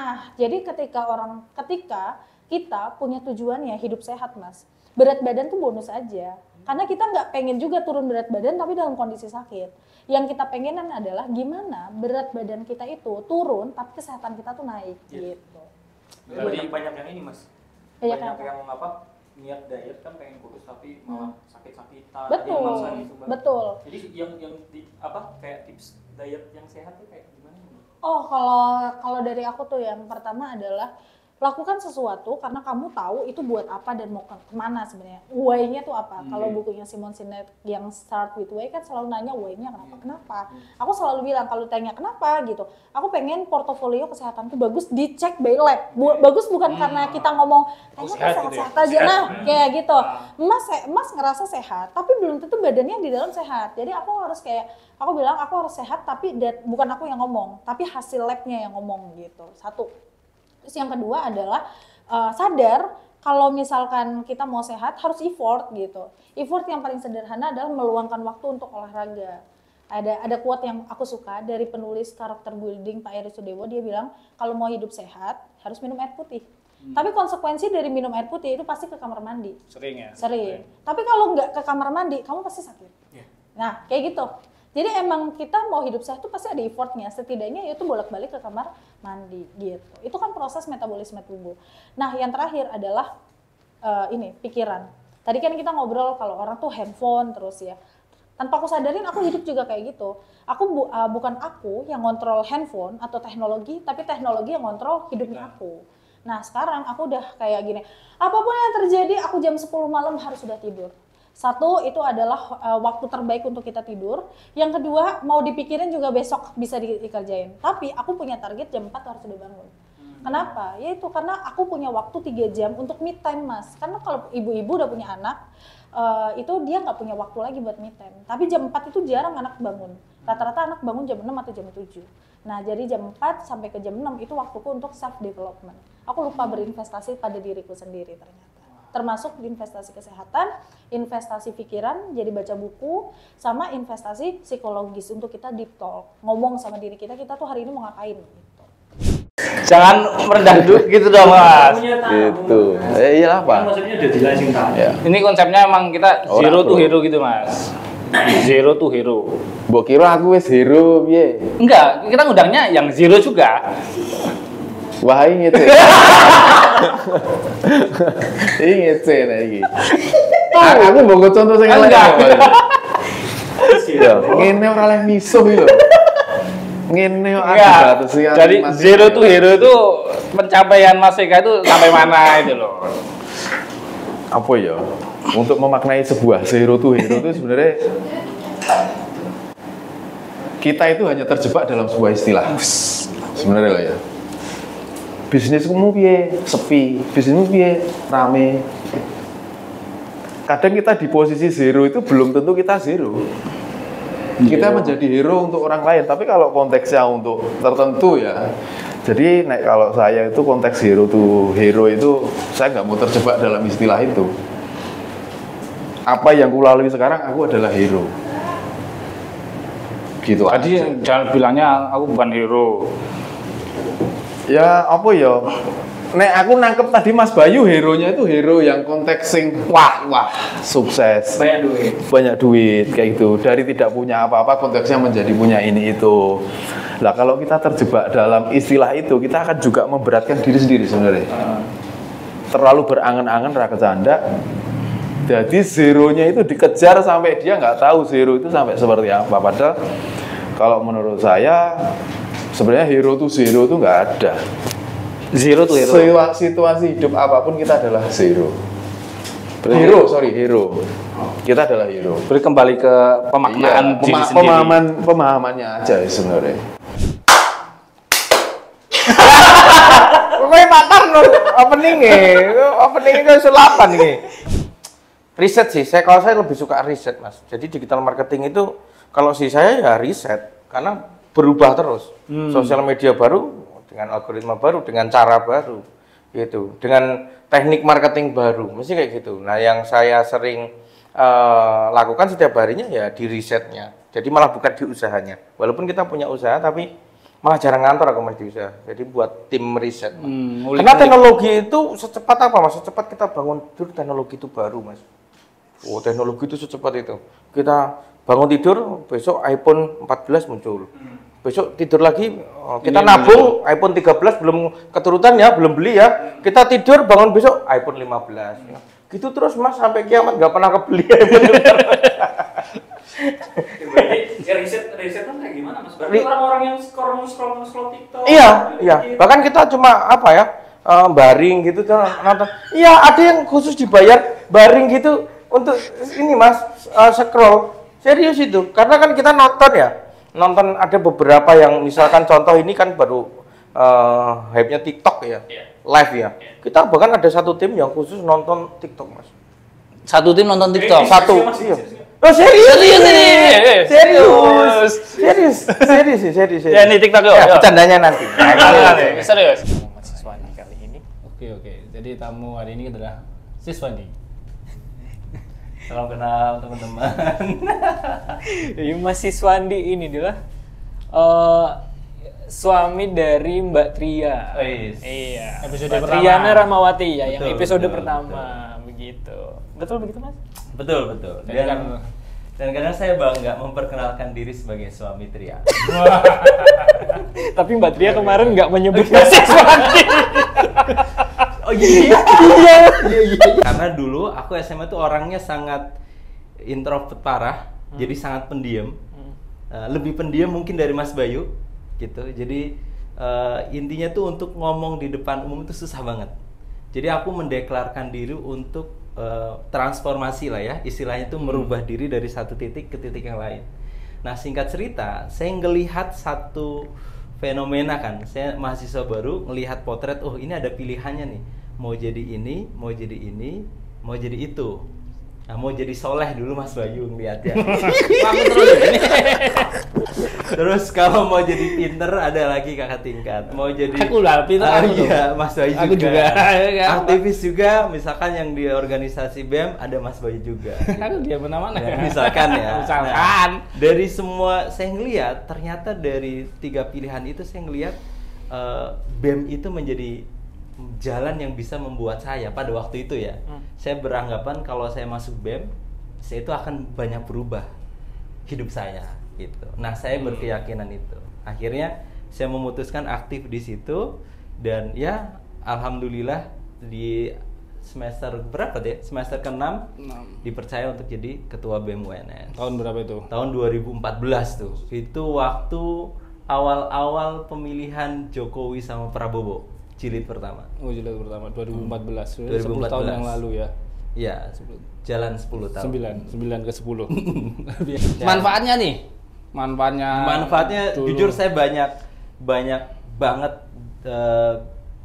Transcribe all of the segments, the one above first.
Nah, jadi ketika kita punya tujuannya hidup sehat, Mas. Berat badan tuh bonus aja. Karena kita nggak pengen juga turun berat badan tapi dalam kondisi sakit. Yang kita pengenan adalah gimana berat badan kita itu turun tapi kesehatan kita tuh naik gitu. Berarti banyak yang ini, Mas. Banyak yang apa? Niat diet kan pengen kurus tapi malah sakit-sakitan. Betul. Gitu, betul. Jadi yang kayak tips diet yang sehat tuh kayak gimana? Oh, kalau dari aku tuh yang pertama adalah lakukan sesuatu karena kamu tahu itu buat apa dan mau kemana sebenarnya. Why-nya tuh apa? Kalau bukunya Simon Sinek yang Start with Why kan selalu nanya why-nya kenapa. Aku selalu bilang kalau tanya kenapa gitu, aku pengen portofolio kesehatanku bagus dicek by lab. Bagus bukan karena kita ngomong kayaknya sehat-sehat aja. Nah, kayak gitu. Mas ngerasa sehat, tapi belum tentu badannya di dalam sehat. Jadi aku harus aku bilang aku harus sehat tapi bukan aku yang ngomong, tapi hasil labnya yang ngomong gitu. Satu. Terus yang kedua adalah sadar kalau misalkan kita mau sehat harus effort gitu. Effort yang paling sederhana adalah meluangkan waktu untuk olahraga. Ada quote yang aku suka dari penulis karakter building Pak Eri Sudewo, dia bilang kalau mau hidup sehat harus minum air putih. Tapi konsekuensi dari minum air putih itu pasti ke kamar mandi. Sering ya? Sering. Tapi kalau nggak ke kamar mandi, kamu pasti sakit. Nah, kayak gitu. Jadi emang kita mau hidup sehat itu pasti ada effortnya, setidaknya itu bolak-balik ke kamar mandi gitu. Itu kan proses metabolisme tubuh. Nah yang terakhir adalah pikiran. Tadi kan kita ngobrol kalau orang tuh handphone terus ya. Tanpa aku sadarin aku hidup juga kayak gitu. Bukan aku yang ngontrol handphone atau teknologi, tapi teknologi yang ngontrol hidupnya aku. Nah sekarang aku udah kayak gini, apapun yang terjadi aku jam 10 malam harus sudah tidur. Satu, itu adalah waktu terbaik untuk kita tidur. Yang kedua, mau dipikirin juga besok bisa dikerjain. Tapi aku punya target jam 4 harus udah bangun. Kenapa? Yaitu karena aku punya waktu 3 jam untuk me time, Mas. Karena kalau ibu-ibu udah punya anak, itu dia nggak punya waktu lagi buat me time. Tapi jam 4 itu jarang anak bangun. Rata-rata anak bangun jam 6 atau jam 7. Nah, jadi jam 4 sampai ke jam 6 itu waktuku untuk self development. Aku lupa berinvestasi pada diriku sendiri ternyata. Termasuk investasi kesehatan, investasi pikiran, jadi baca buku, sama investasi psikologis untuk kita deep talk, ngomong sama diri kita tuh hari ini mau ngapain gitu. Jangan merendah gitu dong, Mas. Gitu. Iyalah Pak. Maksudnya udah dijelasin kan. Ya. Ini konsepnya emang kita zero to hero gitu, Mas. Zero to hero. Mbok kira aku wis hero piye? Enggak, kita ngundangnya yang zero juga. Wah, ini ngece. Ini ngece nah iki. Aku mbok contoh sing elek. Ngene ora oleh misuh iki lho. Ngene kok ada sih. Jadi zero to hero itu pencapaian Mas Eka itu sampai mana itu loh. Apa ya? Untuk memaknai sebuah zero to hero itu sebenarnya kita itu hanya terjebak dalam sebuah istilah. Sebenarnya lah ya. Bisnismu piye? Sepi. Bisnismu piye? Rame. Kadang kita di posisi zero itu belum tentu kita zero. Kita menjadi hero untuk orang lain, tapi kalau konteksnya untuk tertentu ya. Jadi kalau saya itu konteks hero to hero itu saya nggak mau terjebak dalam istilah itu. Apa yang kulalui sekarang aku adalah hero. Gitu. Tadi jangan bilangnya aku bukan hero. Ya apa ya? Nek aku nangkep tadi Mas Bayu hero-nya itu hero yang konteks sing wah sukses. Banyak duit kayak gitu. Dari tidak punya apa-apa konteksnya menjadi punya ini itu. Lah kalau kita terjebak dalam istilah itu, kita akan juga memberatkan diri sendiri sebenarnya. Terlalu berangan-angan ra kecanda. Jadi zeronya itu dikejar sampai dia nggak tahu zero itu sampai seperti apa. Padahal kalau menurut saya sebenarnya hero to zero itu nggak ada. Zero to hero. Situasi hidup apapun kita adalah zero. Hero. Kita adalah hero. Beri kembali ke pemaknaan diri sendiri. Pemahamannya aja sebenarnya. Pokoknya matar opening itu selapan nih. Riset sih, kalau saya lebih suka riset, Mas. Jadi digital marketing itu kalau saya ya riset karena berubah terus. Sosial media baru dengan algoritma baru, dengan cara baru gitu. Dengan teknik marketing baru, mesti kayak gitu. Nah, yang saya sering lakukan setiap harinya ya di risetnya. Jadi malah bukan di usahanya. Walaupun kita punya usaha tapi malah jarang ngantor aku Mas Diusa. Jadi buat tim riset. Karena teknologi itu secepat apa Mas? Secepat kita bangun tidur teknologi itu baru Mas. Oh teknologi itu secepat itu. Kita bangun tidur besok iPhone 14 muncul. Besok tidur lagi kita nabung iPhone 13 belum keturutan ya, belum beli ya. Kita tidur bangun besok iPhone 15. Ya. Gitu terus Mas sampai kiamat nggak pernah kebeli iPhone. Ya riset kan kayak gimana Mas? Berarti orang-orang yang scroll TikTok. Iya. Bahkan kita cuma apa ya? Baring gitu nonton. Iya, ada yang khusus dibayar baring gitu untuk ini Mas, scroll. Serius itu. Karena kan kita nonton ada beberapa yang misalkan contoh ini kan baru hype-nya TikTok ya. Live ya. Kita bahkan ada satu tim yang khusus nonton TikTok, Mas. Satu tim nonton TikTok. Satu. Iya. Oh serius ini. Serius. Ya ini TikTok yuk. Ya, bercandanya nanti. Serius. Siswandi kali ini. Oke. Jadi tamu hari ini adalah Siswandi. Salam kenal teman-teman. Mas Siswandi ini adalah suami dari Mbak Tria. Iya. Episode Mbak pertama. Triana Rahmawati ya, yang episode pertama begitu. Betul begitu Mas? Betul. Dan kadang saya bangga memperkenalkan diri sebagai suami Tria. Tapi Mbak Tria kemarin nggak menyebut Mas Siswandi. Oh iya. Karena dulu aku SMA tuh orangnya sangat introvert parah, jadi sangat pendiam. Lebih pendiam mungkin dari Mas Bayu, gitu. Jadi intinya tuh untuk ngomong di depan umum itu susah banget. Jadi aku mendeklarkan diri untuk transformasi lah ya, istilahnya tuh merubah diri dari satu titik ke titik yang lain. Nah singkat cerita, saya ngelihat satu fenomena kan, saya mahasiswa baru ngelihat potret, oh ini ada pilihannya nih, mau jadi ini, mau jadi ini, mau jadi itu. Nah, mau jadi soleh dulu Mas Bayu ngeliatnya. Terus kalau mau jadi pinter ada lagi kakak tingkat. Mau jadi aku lah pinter. Iya, Mas Bayu aku juga. Aktivis juga, misalkan yang di organisasi BEM ada Mas Bayu juga. Aku dia mana-mana ya. Misalkan ya. Misalkan. Nah, dari semua saya ngeliat, ternyata dari 3 pilihan itu saya ngeliat BEM itu menjadi jalan yang bisa membuat saya pada waktu itu ya, saya beranggapan kalau saya masuk BEM, saya itu akan banyak berubah hidup saya gitu. Nah saya berkeyakinan itu. Akhirnya saya memutuskan aktif di situ dan ya alhamdulillah di semester berapa deh? Semester ke-6 dipercaya untuk jadi ketua BEM UNS. Tahun berapa itu? Tahun 2014 tuh. Itu waktu awal-awal pemilihan Jokowi sama Prabowo. Jilid pertama. Oh, jilid pertama 2014. 2014. 10 tahun yang lalu ya. Iya, jalan 10 tahun. 9 ke 10. Manfaatnya nih. Manfaatnya dulu. Jujur saya banyak banget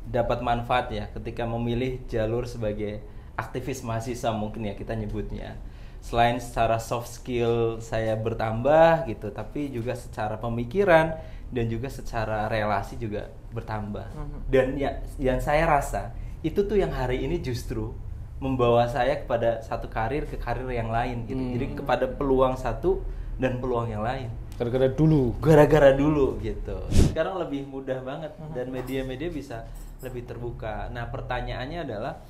dapat manfaat ya ketika memilih jalur sebagai aktivis mahasiswa mungkin ya kita nyebutnya. Selain secara soft skill saya bertambah gitu, tapi juga secara pemikiran dan juga secara relasi juga bertambah. Dan ya, yang saya rasa itu tuh yang hari ini justru membawa saya kepada satu karir ke karir yang lain gitu. Jadi kepada peluang satu dan peluang yang lain. Gara-gara dulu gitu. Sekarang lebih mudah banget dan media-media bisa lebih terbuka. Nah, pertanyaannya adalah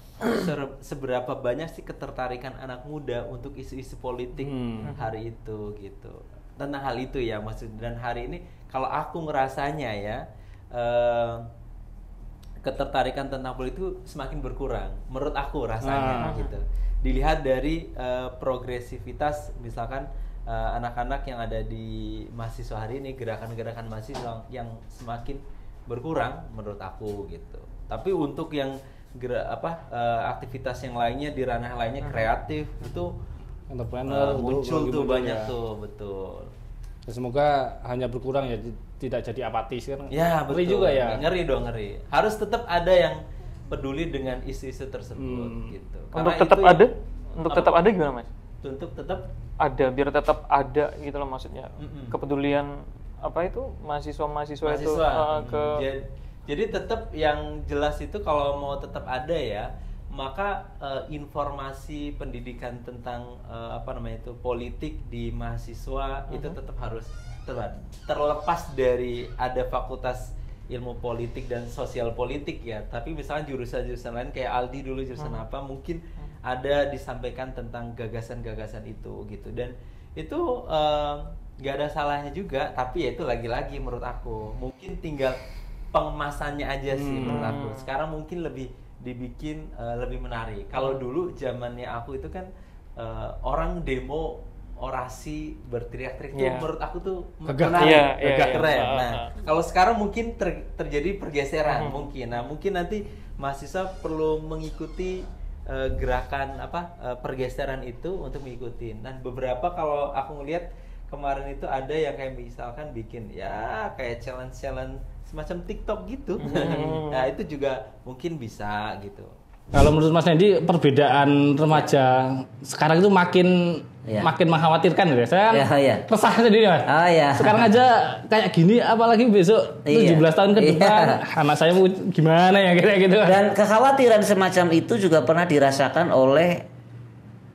seberapa banyak sih ketertarikan anak muda untuk isu-isu politik hari itu gitu. Tentang hal itu ya maksud, dan hari ini kalau aku ngerasanya ya ketertarikan tentang politik itu semakin berkurang menurut aku rasanya gitu. Dilihat dari progresivitas misalkan anak-anak yang ada di mahasiswa hari ini, gerakan-gerakan mahasiswa yang semakin berkurang menurut aku gitu. Tapi untuk yang aktivitas yang lainnya di ranah lainnya kreatif itu entrepreneur muncul tuh banyak tuh, betul. Ya, semoga hanya berkurang ya, tidak jadi apatis kan. Ya, betul. Ngeri juga ya. Ngeri. Harus tetap ada yang peduli dengan isu-isu tersebut gitu. Untuk tetap ada? Untuk tetap ada gimana, Mas? Untuk tetap ada, biar tetap ada gitu loh maksudnya. Kepedulian apa itu mahasiswa itu ke jadi tetap yang jelas itu kalau mau tetap ada ya, maka informasi pendidikan tentang politik di mahasiswa itu tetap harus terlepas dari ada fakultas ilmu politik dan sosial politik ya, tapi misalnya jurusan-jurusan lain kayak Aldi dulu jurusan apa, mungkin ada disampaikan tentang gagasan-gagasan itu gitu, dan itu nggak ada salahnya juga, tapi ya itu lagi-lagi menurut aku mungkin tinggal pengemasannya aja sih menurut aku. Sekarang mungkin lebih dibikin lebih menarik. Kalau dulu zamannya aku itu kan orang demo orasi berteriak-teriak itu menurut aku tuh menarik, keren. Nah, kalau sekarang mungkin terjadi pergeseran mungkin. Nah, mungkin nanti mahasiswa perlu mengikuti gerakan pergeseran itu untuk mengikuti. Dan beberapa kalau aku ngelihat kemarin itu ada yang kayak misalkan bikin ya kayak challenge semacam TikTok gitu. Nah, itu juga mungkin bisa gitu. Kalau menurut Mas Nendi, perbedaan remaja sekarang itu makin mengkhawatirkan ya. Saya resah sendiri, Mas. Sekarang aja kayak gini, apalagi besok 17 tahun ke depan anak saya mau gimana ya kayak gitu. Dan kekhawatiran semacam itu juga pernah dirasakan oleh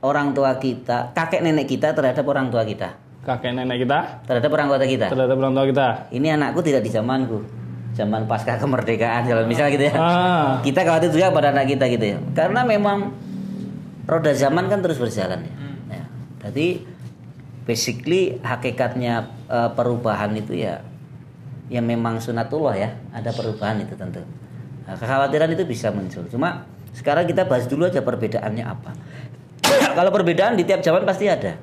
orang tua kita, kakek nenek kita terhadap orang tua kita. Kakek nenek kita terhadap orang tua kita. Terhadap orang tua kita. Ini anakku tidak di zamanku. Zaman pasca kemerdekaan kalau misalnya gitu ya. Kita khawatir juga pada anak kita gitu ya. Karena memang roda zaman kan terus berjalan ya. Jadi basically hakikatnya perubahan itu ya memang sunatullah ya. Ada perubahan itu tentu. Nah, kekhawatiran itu bisa muncul. Cuma sekarang kita bahas dulu aja perbedaannya apa. Kalau perbedaan di tiap zaman pasti ada.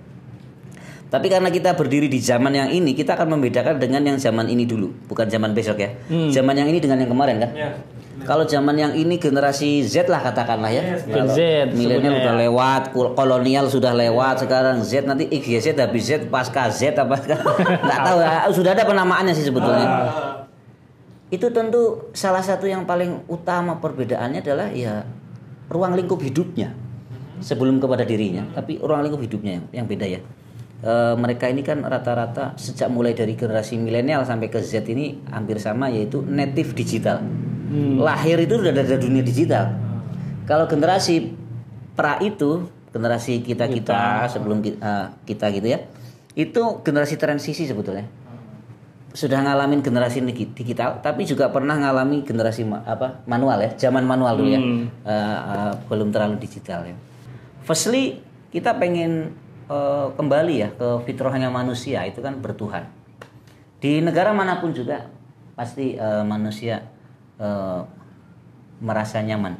Tapi karena kita berdiri di zaman yang ini, kita akan membedakan dengan yang zaman ini dulu, bukan zaman besok ya. Zaman yang ini dengan yang kemarin kan. Kalau zaman yang ini generasi Z lah katakanlah ya. Milenial udah lewat, kolonial sudah lewat, sekarang Z, nanti XYZ habis Z, pasca Z apa nggak tahu ya. Sudah ada penamaannya sih sebetulnya. Itu tentu salah satu yang paling utama perbedaannya adalah ya ruang lingkup hidupnya sebelum kepada dirinya, tapi ruang lingkup hidupnya yang beda ya. Mereka ini kan rata-rata sejak mulai dari generasi milenial sampai ke Z ini hampir sama, yaitu native digital. Lahir itu sudah ada dunia digital. Kalau generasi pra itu, generasi kita sebelum kita gitu ya, itu generasi transisi sebetulnya. Sudah ngalamin generasi digital, tapi juga pernah ngalami generasi manual ya, zaman manual dulu ya, belum terlalu digital ya. Firstly kita pengen kembali ya ke fitrahnya manusia, itu kan bertuhan. Di negara manapun juga pasti manusia merasa nyaman.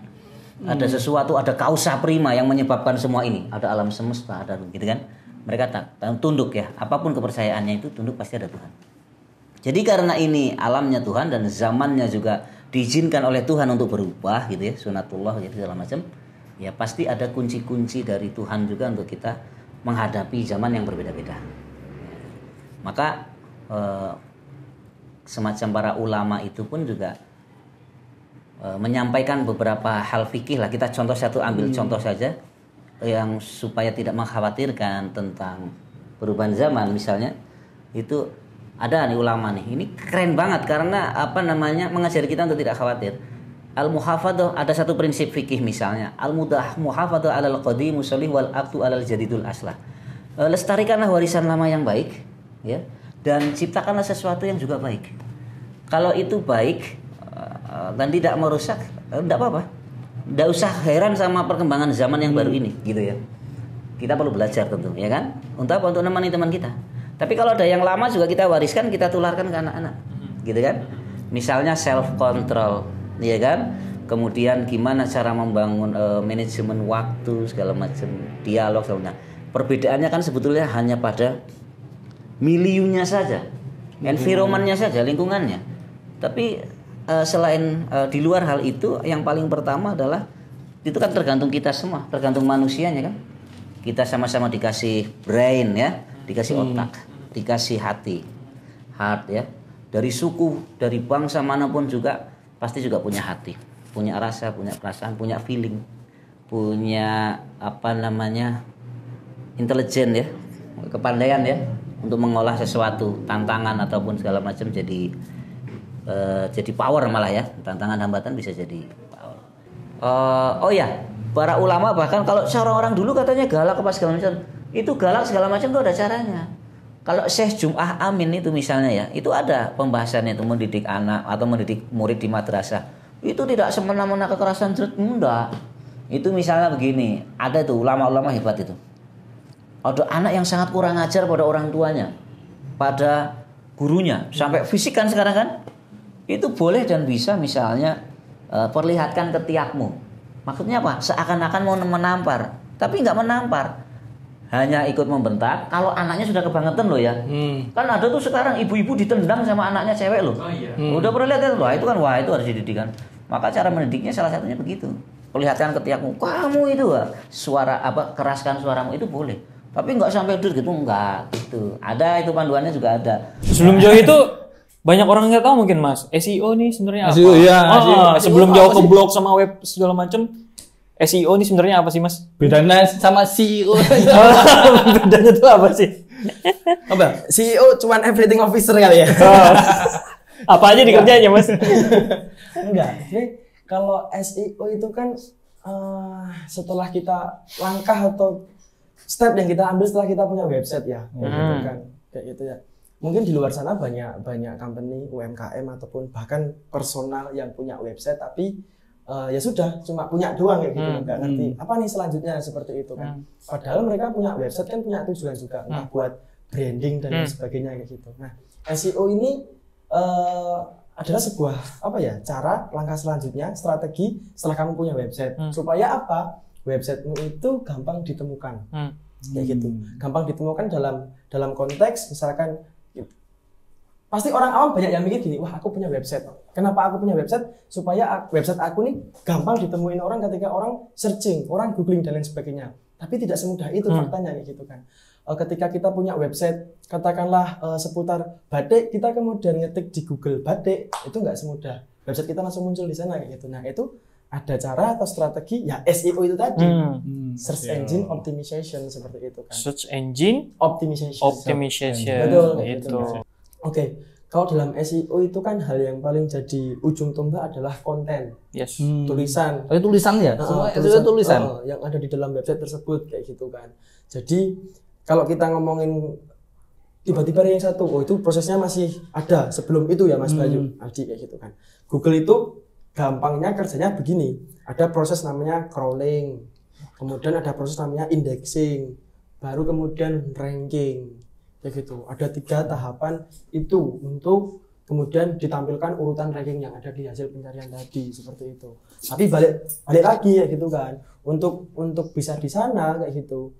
Ada sesuatu, ada kausa prima yang menyebabkan semua ini. Ada alam semesta, ada gitu kan. Mereka tunduk ya, apapun kepercayaannya itu tunduk, pasti ada Tuhan. Jadi karena ini alamnya Tuhan dan zamannya juga diizinkan oleh Tuhan untuk berubah gitu ya, sunatullah gitu segala macam. Ya pasti ada kunci-kunci dari Tuhan juga untuk kita menghadapi zaman yang berbeda-beda. Maka semacam para ulama itu pun juga menyampaikan beberapa hal fikih lah. Kita contoh satu, ambil contoh saja yang supaya tidak mengkhawatirkan tentang perubahan zaman. Misalnya itu ada nih ulama nih, ini keren banget karena mengajari kita untuk tidak khawatir. Al-muhafadzah, ada satu prinsip fikih misalnya, al-muhafadzah alal qadim musalih wal abdu alal jadidul aslah. Lestarikanlah warisan lama yang baik ya, dan ciptakanlah sesuatu yang juga baik. Kalau itu baik dan tidak merusak, tidak apa-apa. Tidak usah heran sama perkembangan zaman yang baru ini gitu ya. Kita perlu belajar tentu ya kan, untuk apa? Untuk menemani teman kita. Tapi kalau ada yang lama juga kita wariskan, kita tularkan ke anak-anak gitu kan. Misalnya self control, ya kan, kemudian gimana cara membangun manajemen waktu segala macam, dialog segala macam. Perbedaannya kan sebetulnya hanya pada milieunya saja, environmentnya saja, lingkungannya. Tapi selain di luar hal itu, yang paling pertama adalah itu kan tergantung kita semua, tergantung manusianya kan. Kita sama-sama dikasih brain ya, dikasih otak, dikasih hati, heart ya. Dari suku, dari bangsa manapun juga pasti juga punya hati, punya rasa, punya perasaan, punya feeling, punya intelijen ya, kepandaian ya, untuk mengolah sesuatu, tantangan ataupun segala macam jadi power malah ya, tantangan hambatan bisa jadi power. Para ulama bahkan kalau orang-orang dulu katanya galak apa segala macam, itu galak segala macam itu ada caranya. Kalau Syekh Jum'ah Amin itu misalnya ya, itu ada pembahasannya itu mendidik anak atau mendidik murid di madrasah. Itu tidak semena-mena kekerasan enggak. Itu misalnya begini, ada tuh ulama-ulama hebat itu. Ada anak yang sangat kurang ajar pada orang tuanya, pada gurunya, sampai fisik kan sekarang kan. Itu boleh dan bisa misalnya perlihatkan ketiakmu. Maksudnya apa? Seakan-akan mau menampar, tapi nggak menampar. Hanya ikut membentak. Kalau anaknya sudah kebangetan loh ya. Kan ada tuh sekarang ibu-ibu ditendang sama anaknya cewek loh. Oh, iya. Udah pernah lihat itu? Wah, itu kan itu harus dididik kan. Maka cara mendidiknya salah satunya begitu. Perlihatkan ketiakmu. Kamu itu suara apa? Keraskan suaramu itu boleh. Tapi nggak sampai dur gitu enggak gitu. Ada itu panduannya juga ada. Sebelum jauh itu banyak orang nggak tahu mungkin Mas. SEO nih sebenarnya apa? SEO ya. Sebelum jauh ke blog sama web segala macam. SEO ini sebenarnya apa sih Mas? Bedanya sama CEO. Bedanya itu apa sih? Apa? CEO cuman everything officer kali ya? Apa aja dikerjainnya Mas? Enggak. Jadi kalau SEO itu kan setelah kita langkah atau step yang kita ambil setelah kita punya website ya, gitu kan, kayak gitu ya. Mungkin di luar sana banyak company UMKM ataupun bahkan personal yang punya website tapi ya sudah cuma punya doang kayak gitu, nggak ngerti apa nih selanjutnya seperti itu kan. Padahal mereka punya website kan punya tujuan juga entah buat branding dan lain sebagainya kayak gitu. Nah SEO ini adalah sebuah apa ya cara langkah selanjutnya strategi setelah kamu punya website supaya apa websitemu itu gampang ditemukan kayak gitu, gampang ditemukan dalam konteks misalkan. Pasti orang awam banyak yang mikir gini, wah aku punya website. Kenapa aku punya website? Supaya website aku nih gampang ditemuin orang ketika orang searching, orang googling dan lain sebagainya. Tapi tidak semudah itu faktanya kayak gitu kan. Ketika kita punya website, katakanlah seputar batik, kita kemudian ngetik di Google batik, itu nggak semudah. Website kita langsung muncul di sana kayak gitu. Nah itu ada cara atau strategi, ya SEO itu tadi. Search Engine Optimization seperti itu kan. Search Engine Optimization. Betul gitu. Oke, kalau dalam SEO itu kan hal yang paling jadi ujung tombak adalah konten, tulisan. Tulisan ya, semua itu tulisan yang ada di dalam website tersebut kayak gitu kan. Jadi kalau kita ngomongin tiba-tiba yang satu, oh itu prosesnya masih ada sebelum itu ya Mas Bayu, Adi kayak gitu kan. Google itu gampangnya kerjanya begini, ada proses namanya crawling, kemudian ada proses namanya indexing, baru kemudian ranking. Kayak gitu. Ada 3 tahapan itu untuk kemudian ditampilkan urutan ranking yang ada di hasil pencarian tadi seperti itu. Tapi balik lagi ya gitu kan. Untuk bisa di sana kayak gitu.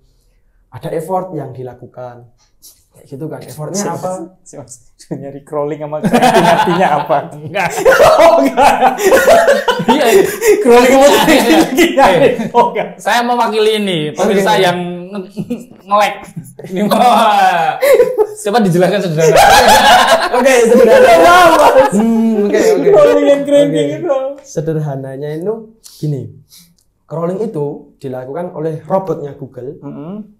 Ada effort yang dilakukan. Kayak gitu kan. Effortnya apa? Nyari crawling sama ranking artinya apa? Enggak. Oh enggak. Iya. Crawling sama ranking. Oh enggak. Saya mewakili ini pemirsa yang nge-like. Ini coba dijelaskan sederhana. Oke, sederhana. Crawling and ranking itu. Sederhananya itu gini. Crawling itu dilakukan oleh robotnya Google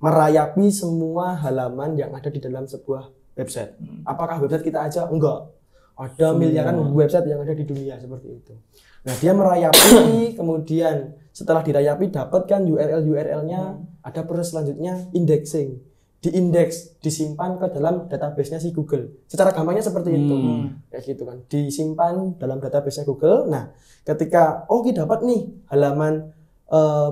merayapi semua halaman yang ada di dalam sebuah website. Apakah website kita aja? Enggak. Ada miliaran website yang ada di dunia seperti itu. Nah, dia merayapi, kemudian setelah dirayapi dapatkan URL-nya, ada proses selanjutnya indexing. Diindeks, disimpan ke dalam database-nya si Google. Secara gampangnya seperti itu. Kayak gitu kan. Disimpan dalam database-nya Google. Nah, ketika kita dapat nih halaman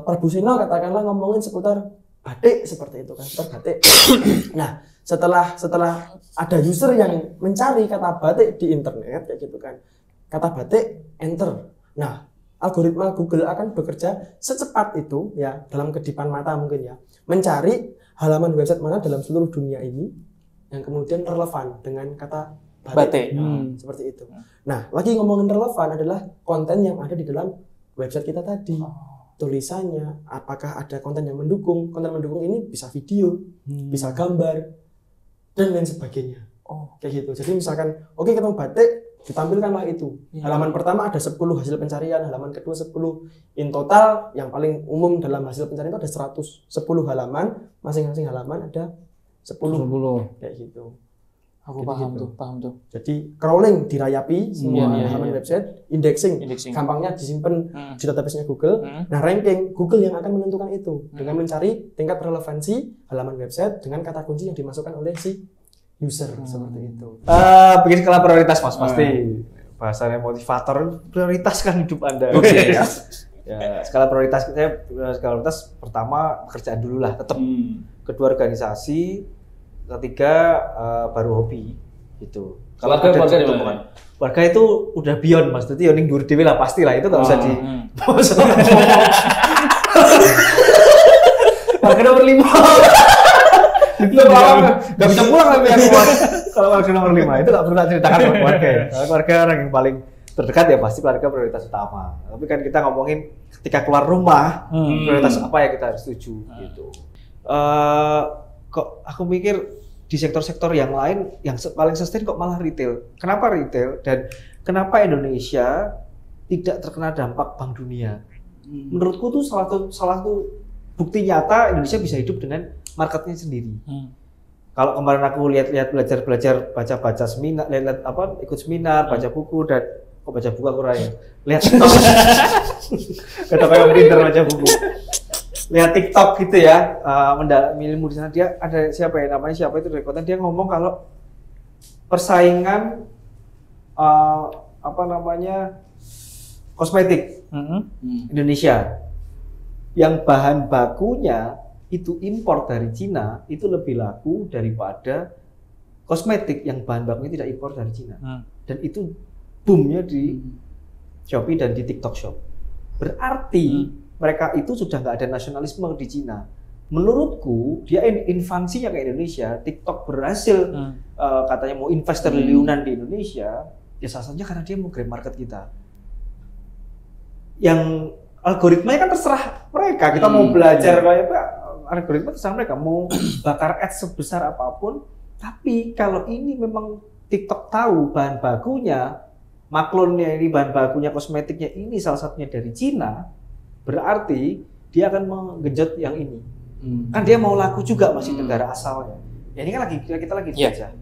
Perbusino katakanlah ngomongin seputar batik seperti itu kan, seputar batik. Nah, setelah ada user yang mencari kata batik di internet kayak gitu kan. Kata batik enter. Nah, algoritma Google akan bekerja secepat itu ya, dalam kedipan mata mungkin ya, mencari halaman website mana dalam seluruh dunia ini yang kemudian relevan dengan kata batik. Seperti itu. Nah, lagi ngomongin relevan adalah konten yang ada di dalam website kita tadi. Tulisannya, apakah ada konten yang mendukung? Konten mendukung ini bisa video, bisa gambar, dan lain sebagainya. Kayak gitu. Jadi misalkan, ketemu batik, ditampilkanlah itu. Halaman pertama ada 10 hasil pencarian, halaman kedua 10. In total, yang paling umum dalam hasil pencarian itu ada 110 halaman, masing-masing halaman ada 10. Kayak gitu. Aku paham tuh. Jadi crawling dirayapi semua halaman website, indexing gampangnya disimpan di database-nya Google. Nah, ranking Google yang akan menentukan itu dengan mencari tingkat relevansi halaman website dengan kata kunci yang dimasukkan oleh si user seperti itu. Bikin skala prioritas Mas, pasti bahasanya motivator, prioritas kan hidup Anda. Ya, skala prioritas pertama pekerjaan dulu lah, tetap. Kedua organisasi, ketiga baru hobi gitu. Kalau keluarga itu udah beyond Mas, jadi yoning dhuwur dhewe lah pastilah, itu enggak usah di Warga nomor 5. Itu enggak bisa pulang nanti yang kuat. Kalau warga nomor 5 itu enggak perlu ceritakan ke keluarga. Keluarga orang yang paling terdekat ya pasti keluarga prioritas utama. Tapi kan kita ngomongin ketika keluar rumah, prioritas apa yang kita harus tuju gitu. Kok aku mikir di sektor-sektor yang lain yang paling sustain kok malah retail. Kenapa retail dan kenapa Indonesia tidak terkena dampak Bank Dunia? Menurutku tuh salah satu bukti nyata Indonesia bisa hidup dengan marketnya sendiri. Kalau kemarin aku lihat belajar baca seminar, ikut seminar, baca buku dan baca buku aku raya. Lihat TikTok. Kata kayak pinter baca buku. Lihat TikTok gitu ya, mendalami ilmu di sana. Dia ada siapa itu dari konten, dia ngomong kalau persaingan kosmetik Indonesia yang bahan bakunya itu impor dari Cina itu lebih laku daripada kosmetik yang bahan bakunya tidak impor dari Cina. Dan itu boomnya di Shopee dan di TikTok Shop. Berarti mereka itu sudah nggak ada nasionalisme di Cina. Menurutku dia invasinya ke Indonesia. TikTok berhasil katanya mau invest triliunan di Indonesia. Ya salah satunya karena dia mau grab market kita. Yang algoritmanya kan terserah mereka. Kita mau belajar kayak apa, algoritma terserah mereka. Mau bakar ads sebesar apapun. Tapi kalau ini memang TikTok tahu bahan bakunya, maklonnya ini bahan bakunya kosmetiknya ini salah satunya dari Cina, berarti dia akan menggenjot yang ini. Kan dia mau laku juga masih negara asalnya. Ya ini kan kita lagi dijajah.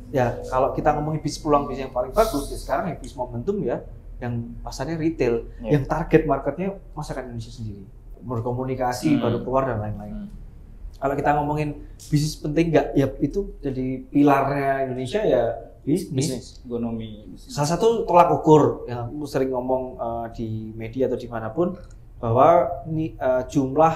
Ya kalau kita ngomongin bisnis peluang bisnis yang paling bagus ya sekarang yang bisnis momentum ya, yang pasarnya retail, yang target marketnya masyarakat Indonesia sendiri, berkomunikasi, baru keluar dan lain-lain. Kalau kita ngomongin bisnis penting nggak, ya itu jadi pilarnya Indonesia ya bisnis, ekonomi. Salah satu tolak ukur yang aku sering ngomong di media atau dimanapun bahwa ini jumlah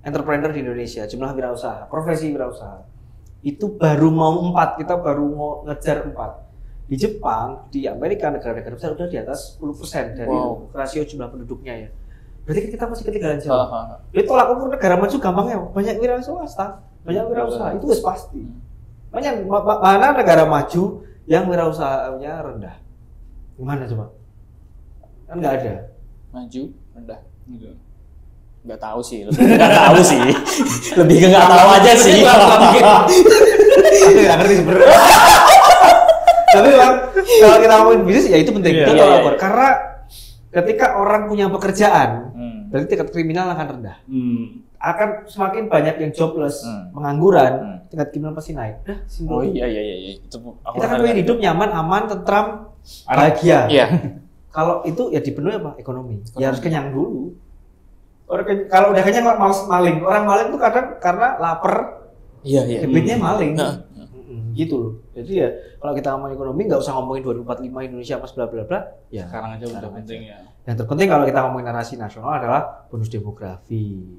entrepreneur di Indonesia, jumlah wirausaha, profesi wirausaha itu baru mau 4, kita baru mau ngejar 4. Di Jepang, di Amerika, negara-negara besar udah di atas 10% dari rasio jumlah penduduknya ya. Berarti kita masih ketinggalan jauh. Itu tolak ukur negara maju gampangnya banyak wirausaha, itu wis pasti. Mana negara maju yang wirausahanya rendah? Gimana coba? Kan nggak ada. Maju rendah. Nggak tahu sih, lebih ke nggak tahu aja sih. Nggak ngerti sebenarnya. Tapi bang, kalau kita ngomongin bisnis ya itu penting. Itu tolak ukur. Karena ketika orang punya pekerjaan, berarti tingkat kriminal akan rendah. Akan semakin banyak yang jobless, pengangguran, tingkat kriminal pasti naik. Oh iya. Kita kan pengen hidup nyaman, aman, tentram, bahagia. Kalau itu ya dipenuhi apa? Ekonomi. Ya harus kenyang dulu. Kalau udah kenyang males maling. Orang maling itu kadang karena lapar. Habitnya maling. Gitu loh. Jadi ya kalau kita ngomongin ekonomi nggak usah ngomongin 2045 Indonesia mas bla bla bla. Ya sekarang aja udah penting ya. Yang terpenting kalau kita ngomongin narasi nasional adalah bonus demografi.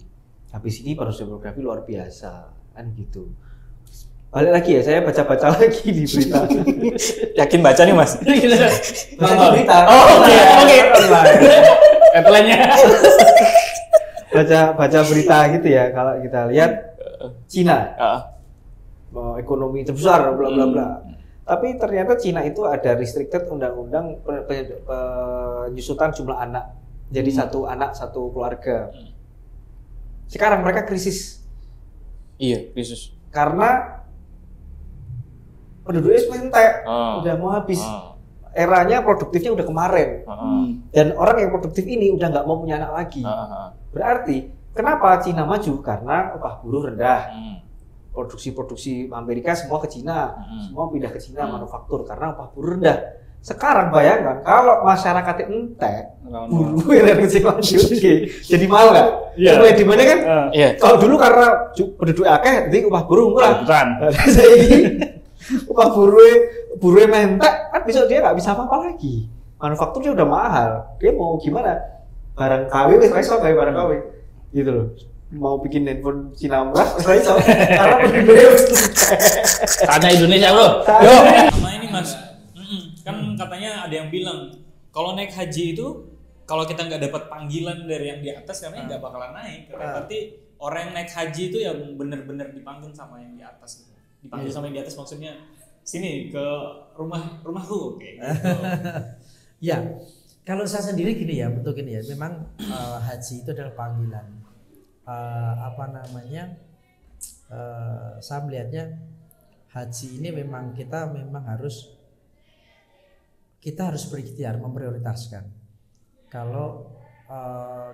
Habis ini bonus demografi luar biasa kan gitu. Balik lagi ya, saya baca-baca lagi di berita. Yakin baca nih mas? Baca berita. Oke. Headline-nya. Baca berita gitu ya. Kalau kita lihat Cina. Ekonomi terbesar bla bla bla. Tapi ternyata Cina itu ada restricted undang-undang penyusutan jumlah anak. Jadi satu anak satu keluarga. Sekarang mereka krisis. Iya, krisis. Karena penduduknya entek, udah mau habis. Eranya produktifnya udah kemarin. Dan orang yang produktif ini udah nggak mau punya anak lagi. Berarti kenapa Cina maju? Karena upah buruh rendah. produksi Amerika semua ke Cina, semua pindah ke Cina manufaktur karena upah buruh rendah. Sekarang bayangkan kalau masyarakat entek, buruh yang kecil lanjut jadi mahal nggak? Iya. Di mana kan? Kalau dulu karena penduduk akeh, jadi upah buruh murah. Jadi upah buruh mentek, kan besok dia nggak bisa apa-apa lagi. Manufakturnya udah mahal, dia mau gimana? Barang KW wis iso gawe barang KW, gitu loh. Mau bikin handphone Cina murah, iso. Karena penduduknya tanya Indonesia bro. Yo. Sama ini Mas. Kan katanya ada yang bilang kalau naik haji itu kalau kita nggak dapat panggilan dari yang di atas katanya nggak bakalan naik. Berarti orang yang naik haji itu yang benar-benar dipanggil sama yang di atas. Dipanggil sama yang di atas maksudnya sini ke rumahku kayak gitu. Ya, kalau saya sendiri gini ya, bentuk gini ya. Memang haji itu adalah panggilan. Saya melihatnya haji ini memang kita harus berikhtiar memprioritaskan. Kalau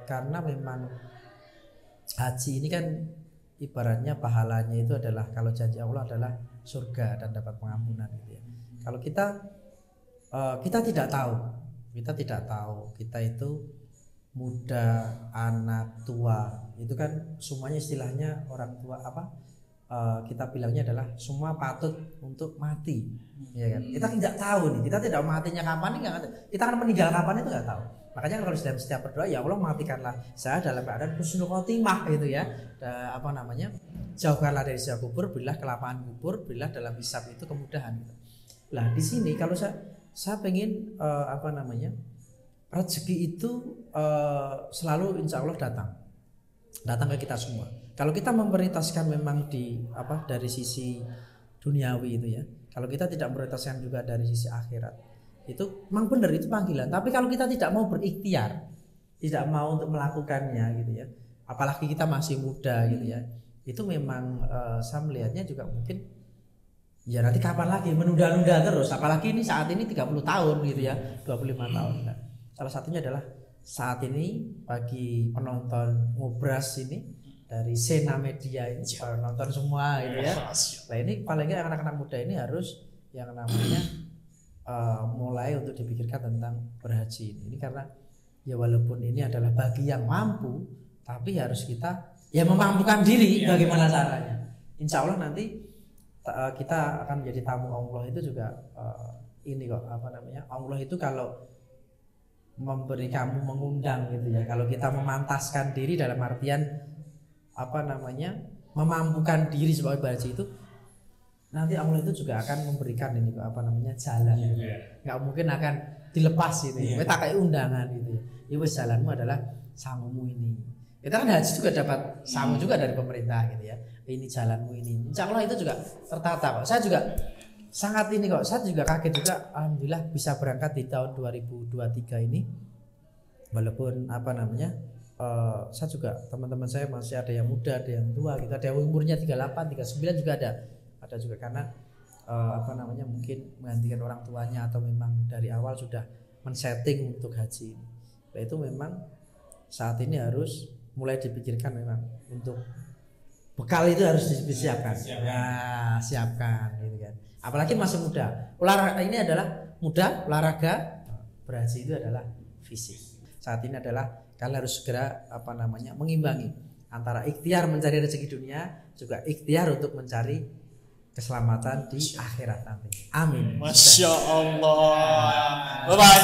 karena memang haji ini kan ibaratnya pahalanya itu adalah kalau janji Allah adalah surga dan dapat pengampunan gitu ya. Kalau kita tidak tahu kita itu muda, anak, tua, itu kan semuanya istilahnya orang tua kita bilangnya adalah semua patut untuk mati, ya kan? Kita tidak tahu nih, kita tidak matinya kapan nih, kita akan meninggal kapan itu nggak tahu. Makanya kalau dalam setiap berdoa, ya Allah matikanlah saya dalam keadaan husnul khotimah gitu ya. Jauhkanlah dari siksa kubur, berilah kelapangan kubur, berilah dalam hisab itu kemudahan. Lah di sini kalau saya pengen rezeki itu selalu insya Allah datang ke kita semua. Kalau kita memprioritaskan memang dari sisi duniawi itu ya. Kalau kita tidak memprioritaskan juga dari sisi akhirat, itu memang benar itu panggilan. Tapi kalau kita tidak mau berikhtiar, tidak mau untuk melakukannya gitu ya. Apalagi kita masih muda gitu ya. Itu memang saya melihatnya juga mungkin ya nanti kapan lagi menunda-nunda terus. Apalagi ini saat ini 30 tahun gitu ya, 25 tahun. Nah, salah satunya adalah saat ini bagi penonton Ngobras ini dari Sena Media ini nonton semua gitu ya. Nah ini paling nggak anak-anak muda ini harus yang namanya mulai untuk dipikirkan tentang berhaji ini karena ya walaupun ini adalah bagi yang mampu, tapi harus kita ya memampukan diri bagaimana caranya. Insya Allah nanti kita akan menjadi tamu Allah itu juga Allah itu kalau memberi kamu mengundang gitu ya. Kalau kita memantaskan diri dalam artian memampukan diri sebagai berhaji itu nanti Allah itu juga akan memberikan jalan nggak mungkin akan dilepas gitu tak kayak undangan gitu ya wes jalanmu adalah sangumu ini kita kan haji juga dapat sangu juga dari pemerintah gitu ya ini jalanmu ini insya Allah itu juga tertata kok. Saya juga sangat saya juga kaget juga alhamdulillah bisa berangkat di tahun 2023 ini walaupun saya juga teman-teman saya masih ada yang muda, ada yang tua, kita ada yang umurnya 38, 39 juga ada juga karena mungkin menggantikan orang tuanya atau memang dari awal sudah men-setting untuk haji. Nah, itu memang saat ini harus mulai dipikirkan memang untuk bekal itu harus disiapkan. Nah, siapkan gitu kan. Apalagi masih muda. Olahraga ini adalah muda, olahraga, berhaji itu adalah fisik. Saat ini adalah kalian harus segera mengimbangi antara ikhtiar mencari rezeki dunia juga ikhtiar untuk mencari keselamatan di akhirat nanti. Amin. Masya Allah. Bye bye.